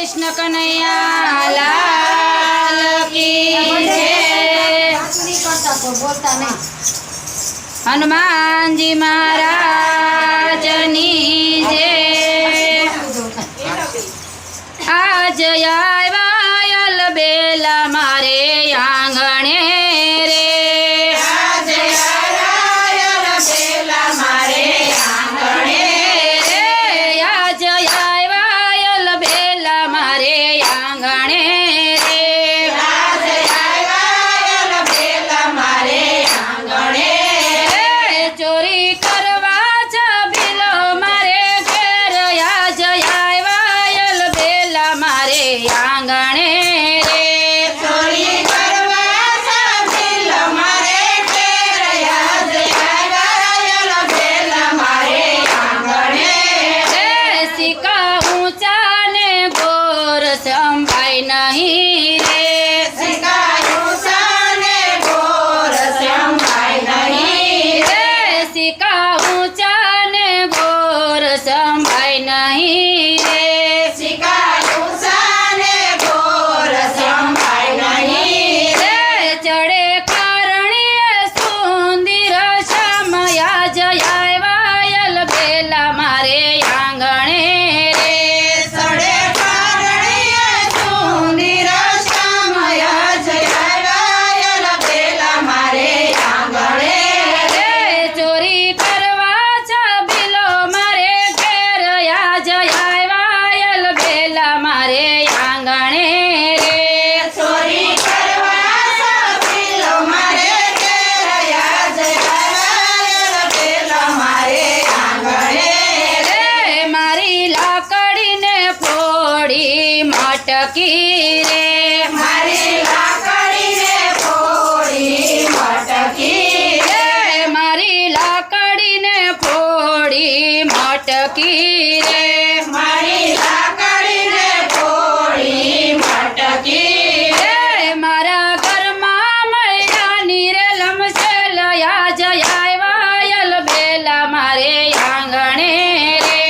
कृष्ण कन्हैया लाल की जय। हनुमान जी महाराज नी जय। आज आयल बेला मारे आंगणे रे। आज आयल बेला मारे आंगणे रे। आज आयल बेला मारे आंगणे रे। आज आयल बेला मारे आंगणे रे। चोरी करवा छबीलो मारे घेर। आज आयल बेला मारे आंगणे रे। चोरी करवा छबीलो मारे घेर। आज आयल बेला मारे आंगणे रे। सिक्का ऊंचा ने गोर संभाई नहीं रे। सिक्का ऊंचा ने गोर संभाई नहीं रे। सिक्का ऊंचा ने गोर संभाई नहीं रे। सिक्का ऊंचा ने गोर संभाई नहीं रे। चढ़े कारणीय सुंदर श्यामया जय वायल बेला मारे आंगणे रे। चढ़े कारणीय सुंदर श्यामया जय वायल बेला मारे आंगणे रे। चोरी करवा छबीलो मारे घेर। आज आयल बेला मारे आंगणे रे। चोरी करवा छबीलो मारे घेर। आज आयल बेला मारे आंगणे रे। मारी लाकड़ी ने फोड़ी मटकी रे। मारी लाकड़ी ने फोड़ी मटकी रे। मारी लाकड़ी ने फोड़ी मटकी रे। मारी लाकड़ी ने फोड़ी मटकी रे। मारा घરમાં મૈયાની રે લમસેલ। आज આयल બેલા મારે આંગણે રે।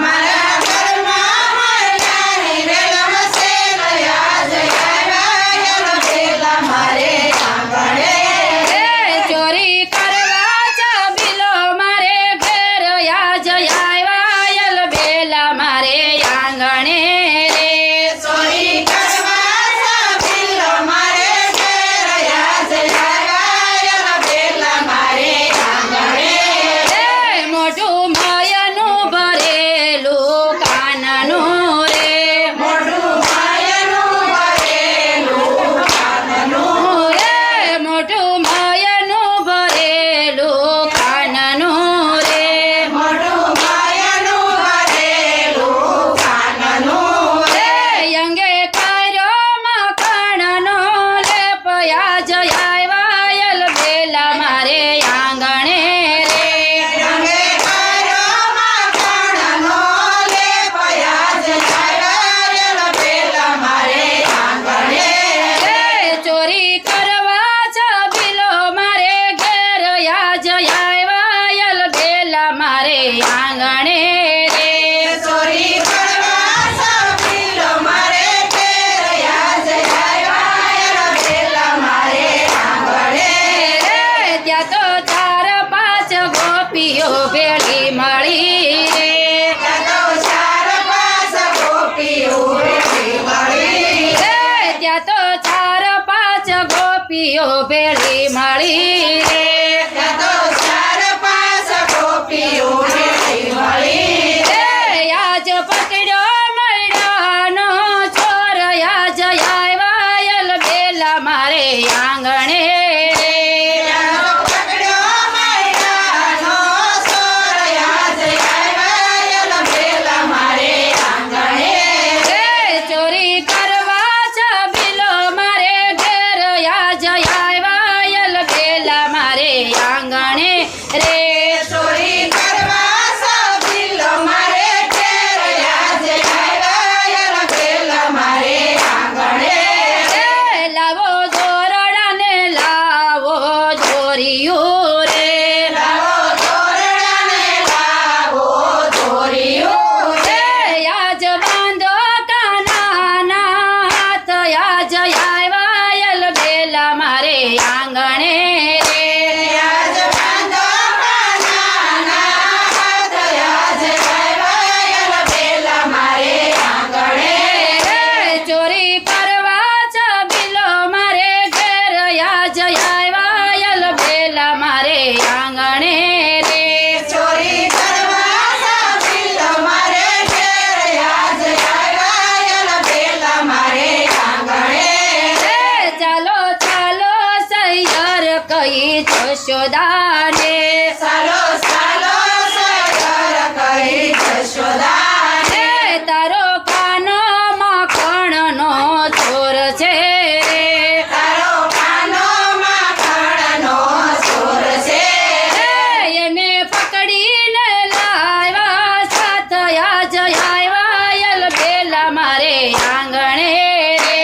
મારા ઘરમાં મૈયાની રે લમસેલ। आज આयल બેલા મારે આંગણે રે। ચોરી કરવા છબીલો મારે ઘેર। आज આयल બેલા મારે આંગણે રે। ચોરી કરવા છબીલો મારે ઘેર। आज આयल બેલા મારે આંગણે રે। મોઢું માયાનું ભરેલું કાનનું રે। મોઢું માયાનું ભરેલું કાનનું રે। મોઢું માયાનું ભરેલું કાનનું રે। મોઢું માયાનું ભરેલું કાનનું રે। અંગે કર્યો મખણનો લેપ। आज આयल બેલા મારે આંગણે રે। અંગે કર્યો મખણનો લેપ। आज આयल બેલા મારે આંગણે રે। ચોરી કરવા છબીલો મારે ઘેર। आज આयल બેલા મારે આંગણે રે। ચોરી કરવા છબીલો મારે ઘેર। आज આयल બેલા મારે આંગણે રે। ત્યાં તો 4-5 ગોપીઓ ભેળી મળી રે। ત્યાં તો 4-5 ગોપીઓ ભેળી મળી રે। ત્યાં તો 4-5 ગોપીઓ ભેળી મળી રે। ત્યાં તો 4-5 ગોપીઓ ભેળી મળી રે। આજ પકડ્યો મૈડાનો ચોર। आज આयल બેલા મારે આંગણે રે। પકડ્યો મૈડાનો ચોર। आज આयल બેલા મારે આંગણે રે। ચોરી કરવા છબીલો મારે ઘેર। आज આयल બેલા મારે આંગણે રે। ચોરી કરવા છબીલો મારે ઘેર। आज આयल બેલા મારે આંગણે રે। લાવો દોરડાને લાવો દોરિયું રે। લાવો દોરડાને લાવો દોરિયું રે। आज બાંધો કાના મારે આંગણે રે ચોરી કરવા સાબિલો મારે ઘેર આજ આવ્યા એલબેલા મારે આંગણે રે ચાલો ચાલો સૈયર કહી જશોદાને સાલો સાલો સગર કહી જશોદાને રે તારો કાનો માખણનો ચોર છે રે તારો કાનો માખણનો ચોર છે રે એને પકડીને લાવ્યા સાથ આજ આવ્યા એલબેલા મારે આંગણે રે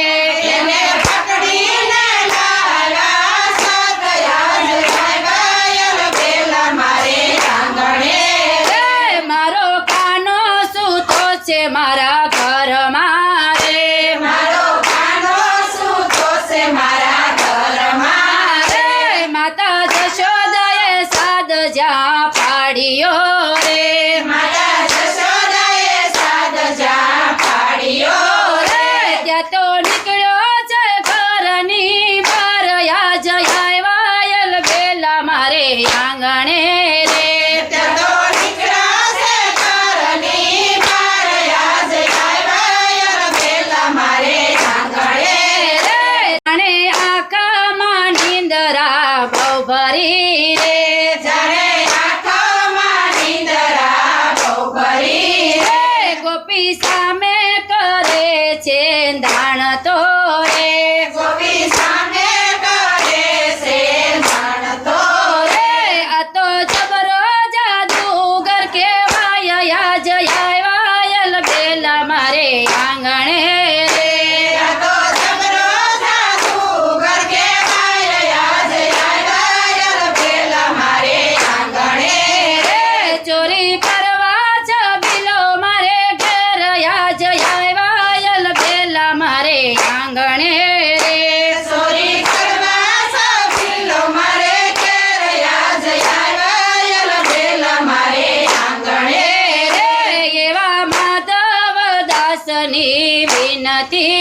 એને પકડીને લાવ્યા સાથ આજ આવ્યા એલબેલા મારે આંગણે રે મારો કાનો સૂતો છે મારા ઘરમાં રે મારો કાનો સૂતો છે મારા ઘરમાં રે માતા જશોદાએ સાદ જ્યાં પાડ્યો રે માતા જશોદાએ સાદ જા પાડ્યો રે ત્યાં તો નીકળ્યો છે ઘરની બહાર આજ આવ્યા એલબેલા મારે આંગણે રે ત્યાં તો નીકળ્યા છે ઘરની બહાર આજ આવ્યા એલબેલા મારે આંગણે રે જાણે આંખમાં નિંદરા બહુ ભરી રે જાણે આંખોમાં નિંદરા બહુ ભરી રે ગોપી સામે કરે છે દાણ તો રે ગોપી સામે કરે છે જાણતો રે આ તો જબરો જાદુગર કહેવાય આજ આવ્યા એલબેલા મારે આંગણે રે ત્યાં તો જબરો જાદુગર કહેવાય આજ આવ્યા એલબેલા મારે આંગણે રે ચોરી કરવા છબીલો મારે ઘેર આજ આવ્યા એલબેલા મારે આંગણે રે ચોરી કરવા સાબિલો મારે ઘેર આજ આવ્યા એલબેલા મારે આંગણે રે એવા માધવ દાસની વિનતી